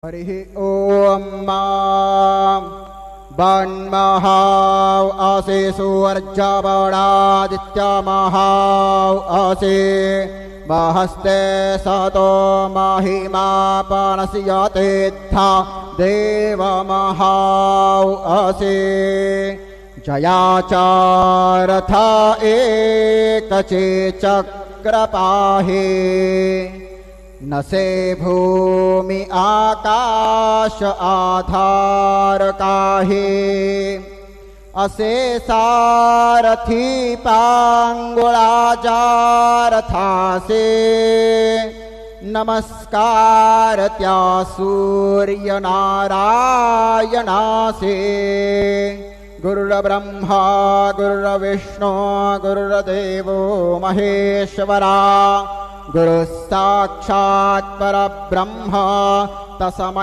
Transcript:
हरिः ॐ वन्महाव आसे सुवर्जवणादित्यमहाव आसे महस्ते सतो महिमा पनस्यतेत्था देवमहाव आसे जयाचारथा एकचे चक्रपाहे न से भूमि आकाश आधार काहे असे सारथी पांगुळाजारथासे नमस्कार त्या सूर्य नारायणासे गुरुर्ब्रह्मा गुरुर्विष्णु गुरुर्देवो महेश्वरा गुरु साक्षात् परब्रह्म तस्मै